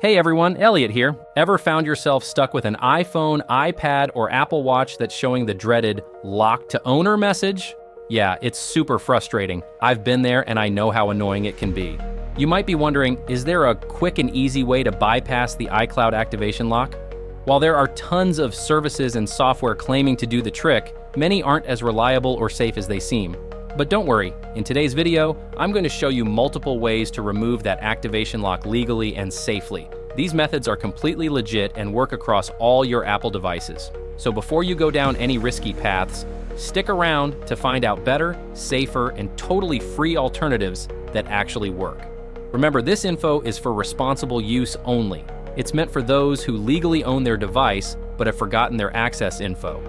Hey everyone, Elliot here. Ever found yourself stuck with an iPhone, iPad, or Apple Watch that's showing the dreaded lock to owner message? Yeah, it's super frustrating. I've been there and I know how annoying it can be. You might be wondering, is there a quick and easy way to bypass the iCloud activation lock? While there are tons of services and software claiming to do the trick, many aren't as reliable or safe as they seem. But don't worry, in today's video, I'm going to show you multiple ways to remove that activation lock legally and safely. These methods are completely legit and work across all your Apple devices. So before you go down any risky paths, stick around to find out better, safer, and totally free alternatives that actually work. Remember, this info is for responsible use only. It's meant for those who legally own their device but have forgotten their access info.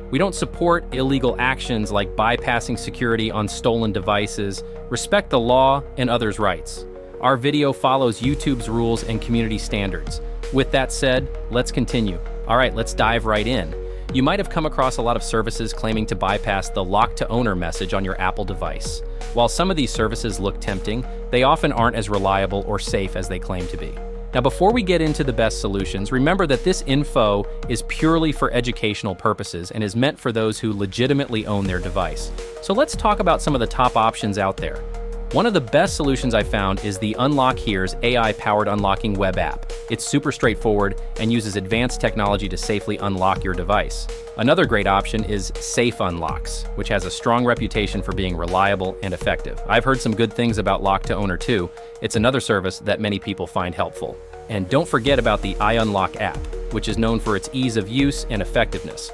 We don't support illegal actions like bypassing security on stolen devices. Respect the law and others' rights. Our video follows YouTube's rules and community standards. With that said, let's continue. All right, let's dive right in. You might have come across a lot of services claiming to bypass the lock to owner message on your Apple device. While some of these services look tempting, they often aren't as reliable or safe as they claim to be. Now, before we get into the best solutions, remember that this info is purely for educational purposes and is meant for those who legitimately own their device. So let's talk about some of the top options out there. One of the best solutions I found is the Unlock Here's AI-powered unlocking web app. It's super straightforward and uses advanced technology to safely unlock your device. Another great option is Safe Unlocks, which has a strong reputation for being reliable and effective. I've heard some good things about Lock to Owner too. It's another service that many people find helpful. And don't forget about the iUnlock app, which is known for its ease of use and effectiveness.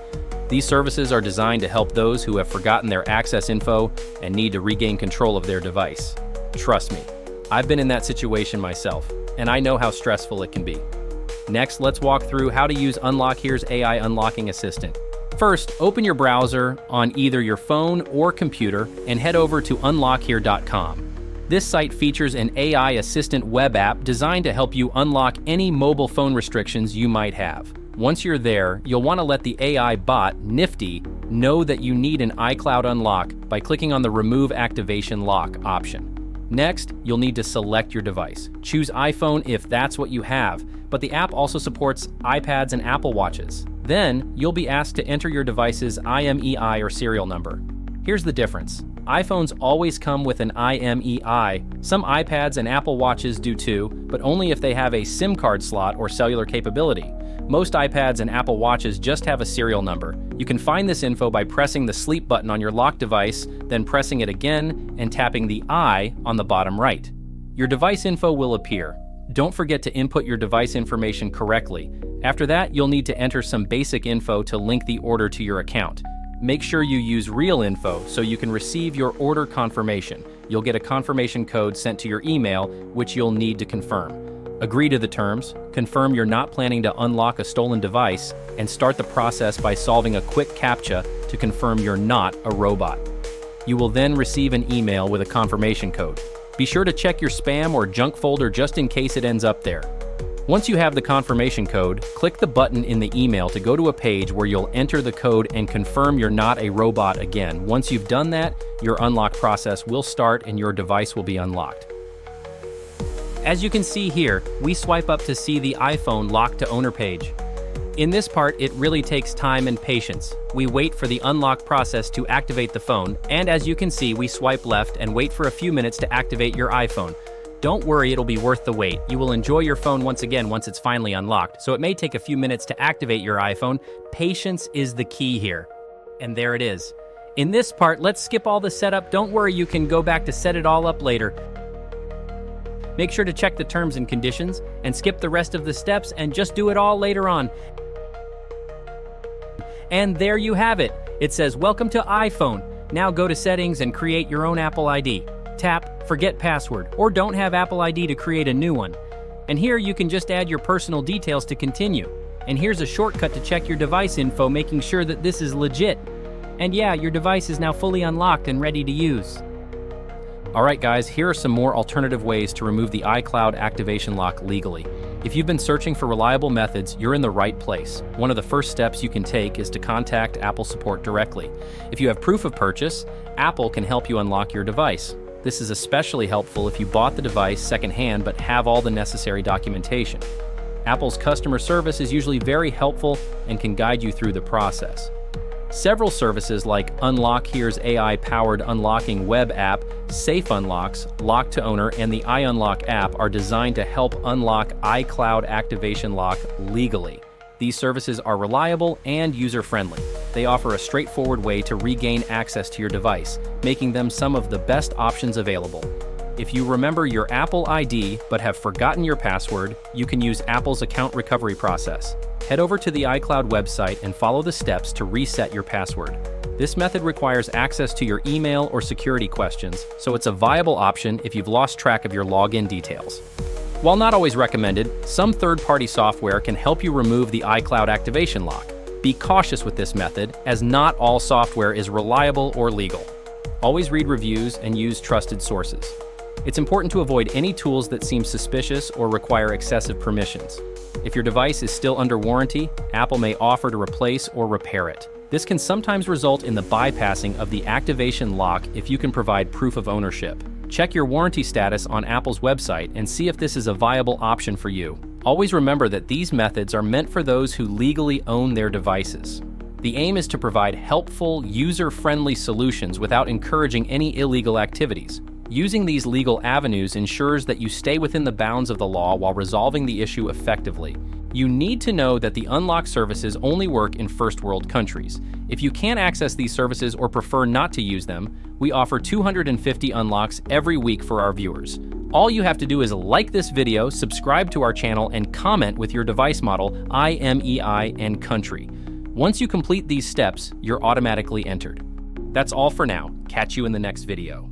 These services are designed to help those who have forgotten their access info and need to regain control of their device. Trust me, I've been in that situation myself, and I know how stressful it can be. Next, let's walk through how to use Unlock Here's AI Unlocking Assistant. First, open your browser on either your phone or computer and head over to unlockhere.com. This site features an AI assistant web app designed to help you unlock any mobile phone restrictions you might have. Once you're there, you'll want to let the AI bot, Nifty, know that you need an iCloud unlock by clicking on the Remove Activation Lock option. Next, you'll need to select your device. Choose iPhone if that's what you have, but the app also supports iPads and Apple Watches. Then, you'll be asked to enter your device's IMEI or serial number. Here's the difference. iPhones always come with an IMEI. Some iPads and Apple Watches do too, but only if they have a SIM card slot or cellular capability. Most iPads and Apple Watches just have a serial number. You can find this info by pressing the sleep button on your lock device, then pressing it again and tapping the I on the bottom right. Your device info will appear. Don't forget to input your device information correctly. After that, you'll need to enter some basic info to link the order to your account. Make sure you use real info so you can receive your order confirmation. You'll get a confirmation code sent to your email, which you'll need to confirm. Agree to the terms, confirm you're not planning to unlock a stolen device, and start the process by solving a quick CAPTCHA to confirm you're not a robot. You will then receive an email with a confirmation code. Be sure to check your spam or junk folder just in case it ends up there. Once you have the confirmation code, click the button in the email to go to a page where you'll enter the code and confirm you're not a robot again. Once you've done that, your unlock process will start and your device will be unlocked. As you can see here, we swipe up to see the iPhone lock to owner page. In this part, it really takes time and patience. We wait for the unlock process to activate the phone, and as you can see, we swipe left and wait for a few minutes to activate your iPhone. Don't worry, it'll be worth the wait. You will enjoy your phone once again once it's finally unlocked, so it may take a few minutes to activate your iPhone. Patience is the key here. And there it is. In this part, let's skip all the setup. Don't worry, you can go back to set it all up later. Make sure to check the terms and conditions and skip the rest of the steps and just do it all later on. And there you have it. It says, "Welcome to iPhone." Now go to settings and create your own Apple ID. Tap Forget Password, or don't have Apple ID to create a new one. And here you can just add your personal details to continue. And here's a shortcut to check your device info, making sure that this is legit. And yeah, your device is now fully unlocked and ready to use. Alright guys, here are some more alternative ways to remove the iCloud activation lock legally. If you've been searching for reliable methods, you're in the right place. One of the first steps you can take is to contact Apple support directly. If you have proof of purchase, Apple can help you unlock your device. This is especially helpful if you bought the device secondhand but have all the necessary documentation. Apple's customer service is usually very helpful and can guide you through the process. Several services like Unlock Here's AI-powered unlocking web app, Safe Unlocks, Lock to Owner, and the iUnlock app are designed to help unlock iCloud activation lock legally. These services are reliable and user-friendly. They offer a straightforward way to regain access to your device, making them some of the best options available. If you remember your Apple ID but have forgotten your password, you can use Apple's account recovery process. Head over to the iCloud website and follow the steps to reset your password. This method requires access to your email or security questions, so it's a viable option if you've lost track of your login details. While not always recommended, some third-party software can help you remove the iCloud activation lock. Be cautious with this method, as not all software is reliable or legal. Always read reviews and use trusted sources. It's important to avoid any tools that seem suspicious or require excessive permissions. If your device is still under warranty, Apple may offer to replace or repair it. This can sometimes result in the bypassing of the activation lock if you can provide proof of ownership. Check your warranty status on Apple's website and see if this is a viable option for you. Always remember that these methods are meant for those who legally own their devices. The aim is to provide helpful, user-friendly solutions without encouraging any illegal activities. Using these legal avenues ensures that you stay within the bounds of the law while resolving the issue effectively. You need to know that the unlock services only work in first world countries. If you can't access these services or prefer not to use them, we offer 250 unlocks every week for our viewers. All you have to do is like this video, subscribe to our channel, and comment with your device model, IMEI, and country. Once you complete these steps, you're automatically entered. That's all for now. Catch you in the next video.